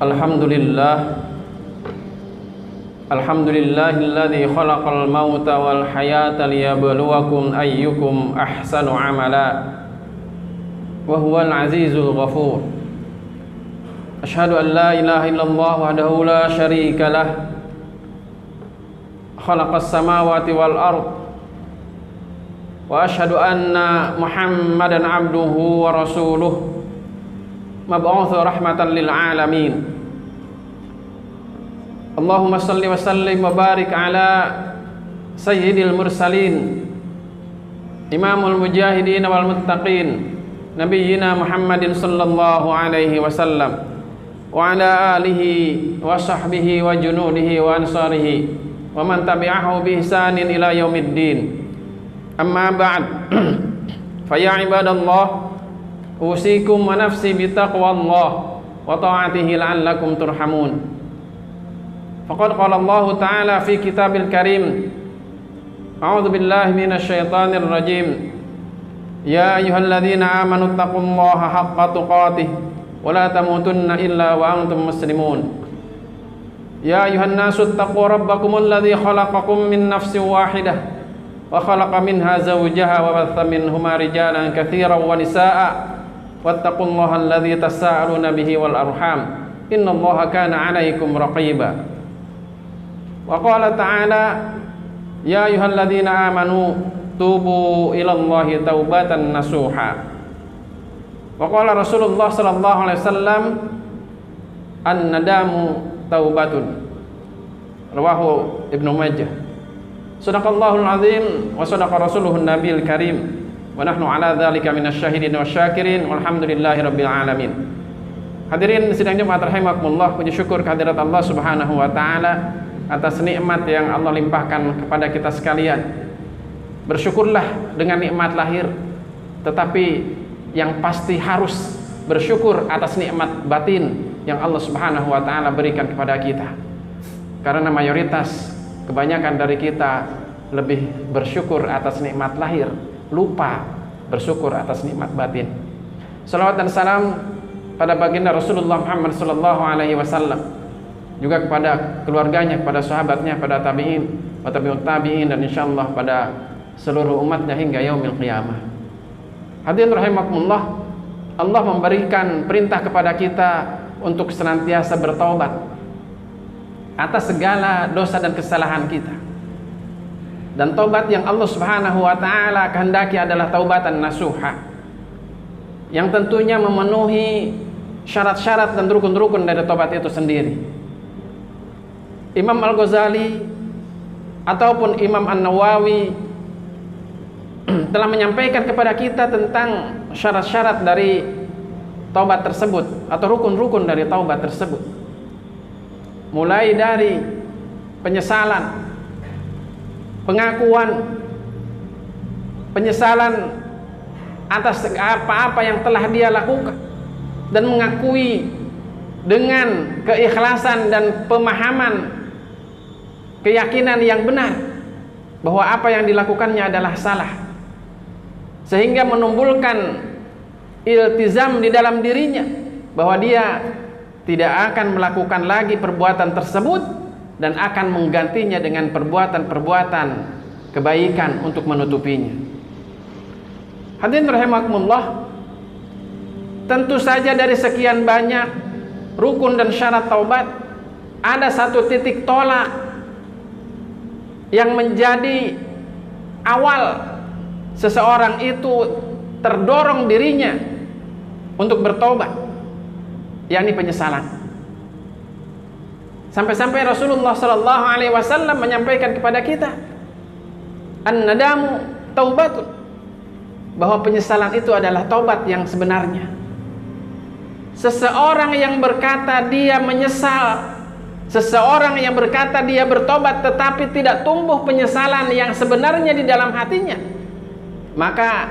Alhamdulillah Alhamdulillahilladzi khalaqal mauta wal hayata liyabluwakum ayyukum ahsanu amala wa huwal azizul ghafur. Asyhadu an la ilaha illallah wahdahu la syarika lah khalaqas samawati wal ard wa asyhadu anna Muhammadan abduhu wa rasuluh mab'utsu rahmatan lil alamin. Allahumma salli wa sallim wa barik ala sayyidil mursalin imamul mujahidin wal muttaqin nabiyyina Muhammadin sallallahu alaihi wasallam wa ala alihi wa sahbihi wa junudihi wa ansarihi wa man tabi'ahu bi ihsanin ila yaumiddin. Amma ba'd. Fa ya ibadallah, usikum wa nafsi bi taqwallah wa ta'atihi la'allakum turhamun. Faqad qala Allah Ta'ala fi kitabil karim, a'udzu billahi minasy syaithanir rajim. Ya ayyuhalladzina amanu taqullaha haqqa tuqatih wa la tamutunna illa wa antum muslimun. Ya ayyuhan nasu taqu rabbakumul ladzi khalaqakum min nafsin wahidah wa khalaqa minha zawjaha wa batha minhuma rijalan katsiran wa nisaa'a wattaqullaha alladzi tasaaluna bihi wal arham innallaha kana 'alaikum raqiba. Wa qala ta'ala ya ayyuhalladzina amanu tubu ilallahi taubatan nasuha. Wa qala Rasulullah sallallahu alaihi wasallam an-nadamu taubatun, rawahu Ibnu Majah. Sadaqallahul azim wa sadaqa rasuluhun nabiyil karim wa nahnu ala dzalika minasyahidin wasyakirin walhamdulillahi rabbil alamin. Hadirin sidang Jumat rahimakumullah, puji syukur kehadirat Allah Subhanahu wa taala atas nikmat yang Allah limpahkan kepada kita sekalian. Bersyukurlah dengan nikmat lahir, tetapi yang pasti harus bersyukur atas nikmat batin yang Allah Subhanahu wa taala berikan kepada kita. Karena mayoritas, kebanyakan dari kita lebih bersyukur atas nikmat lahir, lupa bersyukur atas nikmat batin. Salawat dan salam pada baginda Rasulullah Muhammad sallallahu alaihi wasallam, juga kepada keluarganya, kepada sahabatnya, pada tabi'in, tabi'ut tabi'in, dan insyaallah pada seluruh umatnya hingga yaumil qiyamah. Hadirin rahimakumullah, Allah memberikan perintah kepada kita untuk senantiasa bertaubat atas segala dosa dan kesalahan kita. Dan taubat yang Allah Subhanahu wa taala kehendaki adalah taubatan nasuha, yang tentunya memenuhi syarat-syarat dan rukun-rukun dari taubat itu sendiri. Imam Al-Ghazali ataupun Imam An-Nawawi telah menyampaikan kepada kita tentang syarat-syarat dari taubat tersebut atau rukun-rukun dari taubat tersebut. Mulai dari penyesalan, pengakuan, penyesalan atas apa-apa yang telah dia lakukan, dan mengakui dengan keikhlasan dan pemahaman, keyakinan yang benar bahwa apa yang dilakukannya adalah salah, sehingga menumbuhkan iltizam di dalam dirinya bahwa dia tidak akan melakukan lagi perbuatan tersebut dan akan menggantinya dengan perbuatan-perbuatan kebaikan untuk menutupinya. Hadirin rahimakumullah, tentu saja dari sekian banyak rukun dan syarat taubat, ada satu titik tolak yang menjadi awal seseorang itu terdorong dirinya untuk bertobat, yakni penyesalan. Sampai-sampai Rasulullah sallallahu alaihi wasallam menyampaikan kepada kita, an-nadamu taubatun, bahwa penyesalan itu adalah taubat yang sebenarnya. Seseorang yang berkata dia menyesal, seseorang yang berkata dia bertobat tetapi tidak tumbuh penyesalan yang sebenarnya di dalam hatinya, maka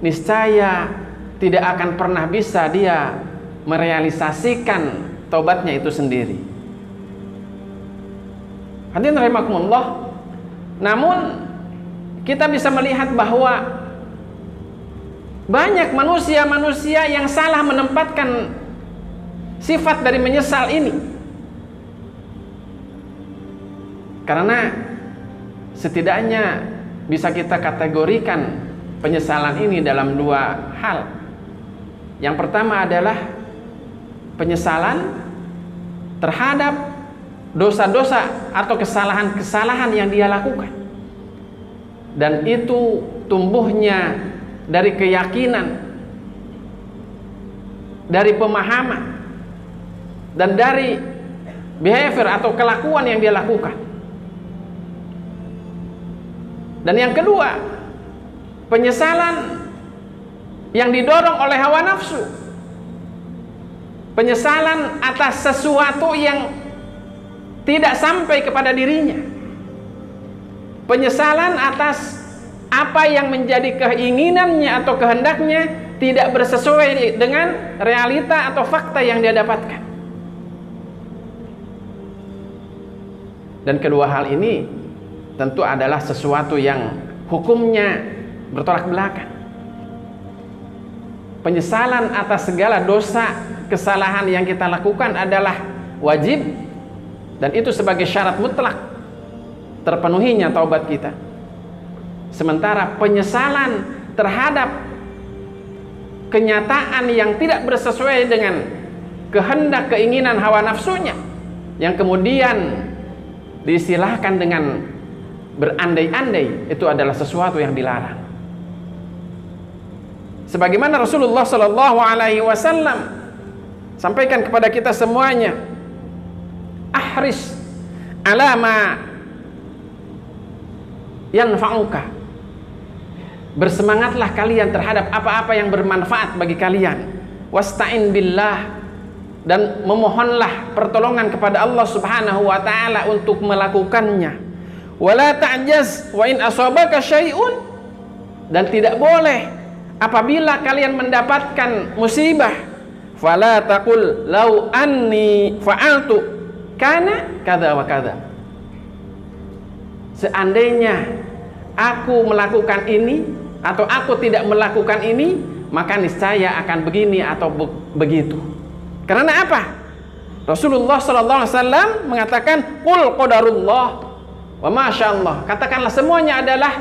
niscaya tidak akan pernah bisa dia merealisasikan taubatnya itu sendiri. Hadirin rahimakumullah, namun kita bisa melihat bahwa banyak manusia-manusia yang salah menempatkan sifat dari menyesal ini. Karena setidaknya bisa kita kategorikan penyesalan ini dalam dua hal. Yang pertama adalah penyesalan terhadap dosa-dosa atau kesalahan-kesalahan yang dia lakukan, dan itu tumbuhnya dari keyakinan, dari pemahaman, dan dari behavior atau kelakuan yang dia lakukan. Dan yang kedua, penyesalan yang didorong oleh hawa nafsu, penyesalan atas sesuatu yang tidak sampai kepada dirinya, penyesalan atas apa yang menjadi keinginannya atau kehendaknya tidak bersesuai dengan realita atau fakta yang dia dapatkan. Dan kedua hal ini tentu adalah sesuatu yang hukumnya bertolak belakang. Penyesalan atas segala dosa, kesalahan yang kita lakukan adalah wajib, dan itu sebagai syarat mutlak terpenuhinya taubat kita. Sementara penyesalan terhadap kenyataan yang tidak bersesuai dengan kehendak, keinginan, hawa nafsunya, yang kemudian diistilahkan dengan berandai-andai, itu adalah sesuatu yang dilarang. Sebagaimana Rasulullah Shallallahu Alaihi Wasallam sampaikan kepada kita semuanya, ahris ala ma yanfa'uka, bersemangatlah kalian terhadap apa-apa yang bermanfaat bagi kalian, wasta'in billah, dan memohonlah pertolongan kepada Allah Subhanahu wa taala untuk melakukannya. Wala ta'jaz wa in asabaka syai'un, dan tidak boleh apabila kalian mendapatkan musibah, fala taqul law anni fa'altu kana kadza wa kadza, seandainya aku melakukan ini atau aku tidak melakukan ini, maka niscaya akan begini atau begitu. Karena apa? Rasulullah sallallahu alaihi wasallam mengatakan qul qadarullah wa masyaallah, katakanlah semuanya adalah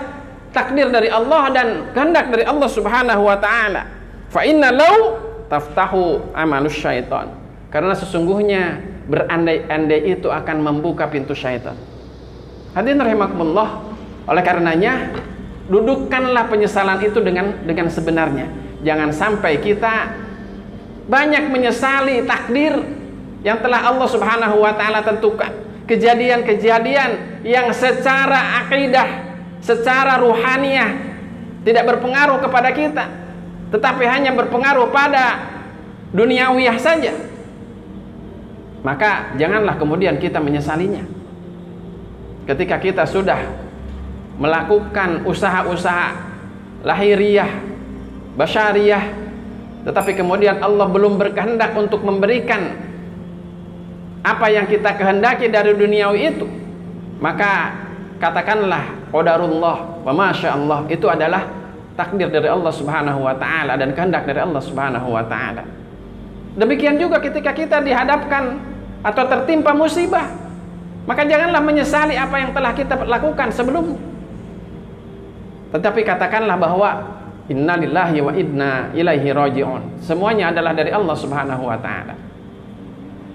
takdir dari Allah dan kehendak dari Allah Subhanahu wa taala. Fa inna law taftahu amalus syaitan, karena sesungguhnya berandai-andai itu akan membuka pintu syaitan. Hadirin rahimakumullah, oleh karenanya dudukkanlah penyesalan itu dengan sebenarnya. Jangan sampai kita banyak menyesali takdir yang telah Allah Subhanahu wa taala tentukan. Kejadian-kejadian yang secara akidah, secara ruhaniyah tidak berpengaruh kepada kita, tetapi hanya berpengaruh pada duniawiyah saja, maka janganlah kemudian kita menyesalinya. Ketika kita sudah melakukan usaha-usaha lahiriah, basyariyah, tetapi kemudian Allah belum berkehendak untuk memberikan apa yang kita kehendaki dari duniawi itu, maka katakanlah qadarullah wa masyaallah, itu adalah takdir dari Allah Subhanahu wa taala dan kehendak dari Allah Subhanahu wa taala. Demikian juga ketika kita dihadapkan atau tertimpa musibah, maka janganlah menyesali apa yang telah kita lakukan sebelum, tetapi katakanlah bahwa innalillahi wa inna ilaihi raji'un, semuanya adalah dari Allah Subhanahu wa taala.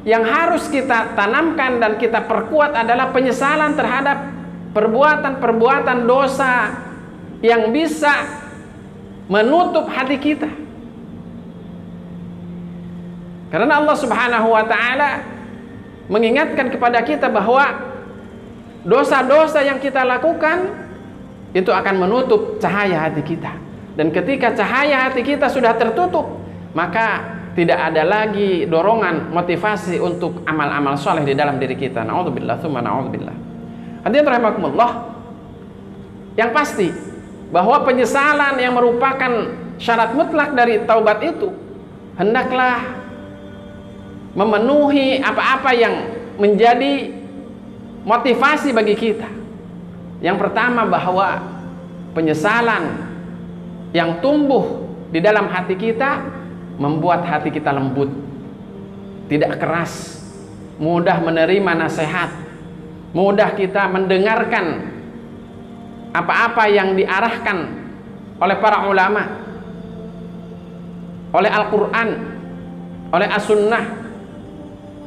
Yang harus kita tanamkan dan kita perkuat adalah penyesalan terhadap perbuatan-perbuatan dosa yang bisa menutup hati kita. Karena Allah Subhanahu wa taala mengingatkan kepada kita bahwa dosa-dosa yang kita lakukan itu akan menutup cahaya hati kita. Dan ketika cahaya hati kita sudah tertutup, maka tidak ada lagi dorongan, motivasi untuk amal-amal soleh di dalam diri kita. Na'udzubillah, tsumma na'udzubillah. Hadirin rahimakumullah, yang pasti bahwa penyesalan yang merupakan syarat mutlak dari taubat itu hendaklah memenuhi apa-apa yang menjadi motivasi bagi kita. Yang pertama, bahwa penyesalan yang tumbuh di dalam hati kita membuat hati kita lembut, tidak keras, mudah menerima nasihat, mudah kita mendengarkan apa-apa yang diarahkan oleh para ulama, oleh Al-Quran, oleh As-Sunnah,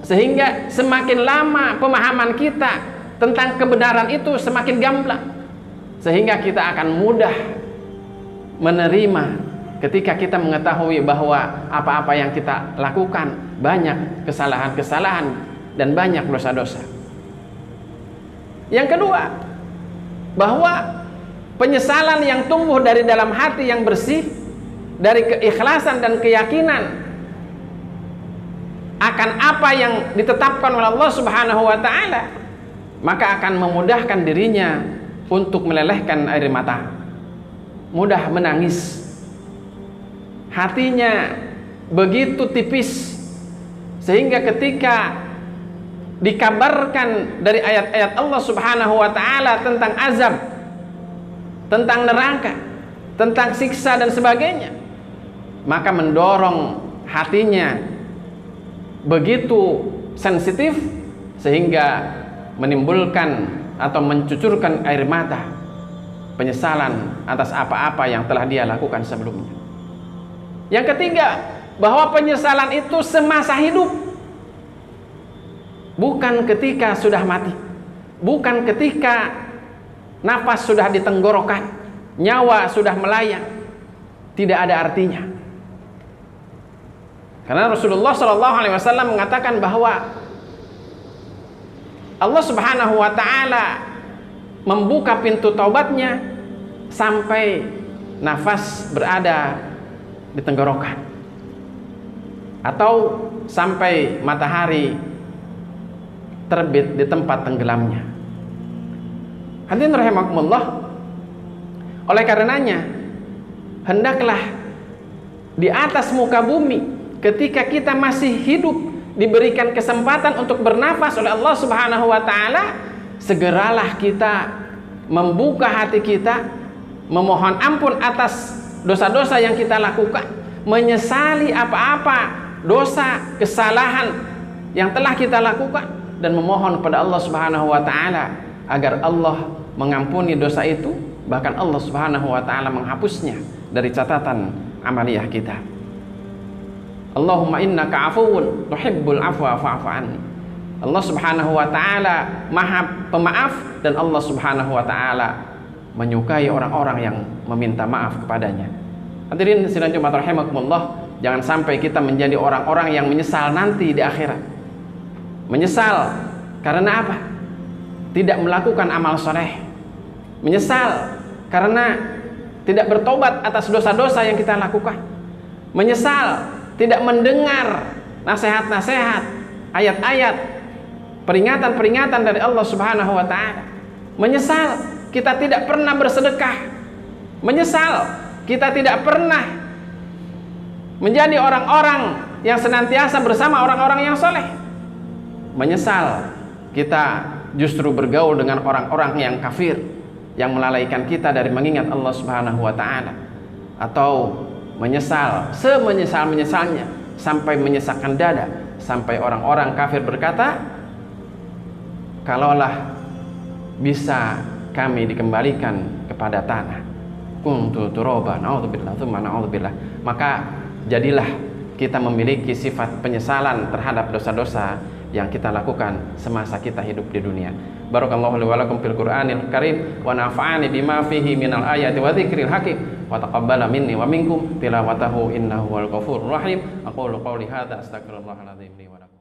sehingga semakin lama pemahaman kita tentang kebenaran itu semakin gamblang, sehingga kita akan mudah menerima ketika kita mengetahui bahwa apa-apa yang kita lakukan banyak kesalahan-kesalahan dan banyak dosa-dosa. Yang kedua, bahwa penyesalan yang tumbuh dari dalam hati yang bersih, dari keikhlasan dan keyakinan akan apa yang ditetapkan oleh Allah Subhanahu wa ta'ala, maka akan memudahkan dirinya untuk melelehkan air mata, mudah menangis. Hatinya begitu tipis sehingga ketika dikabarkan dari ayat-ayat Allah Subhanahu wa ta'ala tentang azab, tentang neraka, tentang siksa dan sebagainya, maka mendorong hatinya begitu sensitif sehingga menimbulkan atau mencucurkan air mata penyesalan atas apa-apa yang telah dia lakukan sebelumnya. Yang ketiga, bahwa penyesalan itu semasa hidup, bukan ketika sudah mati, bukan ketika nafas sudah di tenggorokan, nyawa sudah melayang, tidak ada artinya. Karena Rasulullah SAW mengatakan bahwa Allah Subhanahu wa ta'ala membuka pintu taubatnya sampai nafas berada di tenggorokan, atau sampai matahari terbit di tempat tenggelamnya. Hadirin rahimakumullah, oleh karenanya hendaklah di atas muka bumi ketika kita masih hidup, diberikan kesempatan untuk bernafas oleh Allah Subhanahu wa ta'ala, segeralah kita membuka hati kita, memohon ampun atas dosa-dosa yang kita lakukan, menyesali apa-apa dosa, kesalahan yang telah kita lakukan, dan memohon kepada Allah Subhanahu wa ta'ala agar Allah mengampuni dosa itu, bahkan Allah Subhanahu wa ta'ala menghapusnya dari catatan amaliyah kita. Allahumma innaka afuwun tuhibbul afwa fa'fu anni. Allah Subhanahu wa ta'ala Maha Pemaaf, dan Allah Subhanahu wa ta'ala menyukai orang-orang yang meminta maaf kepadanya. Hadirin sidang Jumat rahimakumullah, jangan sampai kita menjadi orang-orang yang menyesal nanti di akhirat. Menyesal karena apa? Tidak melakukan amal soleh. Menyesal karena tidak bertobat atas dosa-dosa yang kita lakukan. Menyesal tidak mendengar nasihat-nasihat, ayat-ayat, peringatan-peringatan dari Allah Subhanahu wa ta'ala. Menyesal kita tidak pernah bersedekah. Menyesal kita tidak pernah menjadi orang-orang yang senantiasa bersama orang-orang yang soleh. Menyesal kita justru bergaul dengan orang-orang yang kafir, yang melalaikan kita dari mengingat Allah Subhanahu wa ta'ala. Atau menyesal semenyesal-menyesalnya sampai menyesakkan dada, sampai orang-orang kafir berkata, kalaulah bisa kami dikembalikan kepada tanah, kuntu turoba, na'udzubillah, tsumma na'udzubillah, maka jadilah kita memiliki sifat penyesalan terhadap dosa-dosa yang kita lakukan semasa kita hidup di dunia. Barakallahu li wa lakum fil Qur'anil Karim wa nafa'ani bima fihi minal ayati wa dzikril hakim wa taqabbala minni wa minkum tilawatahu innahu wal ghafurur rahim. Aqulu qawli hadza astaghfirullahal azim li wa lakum.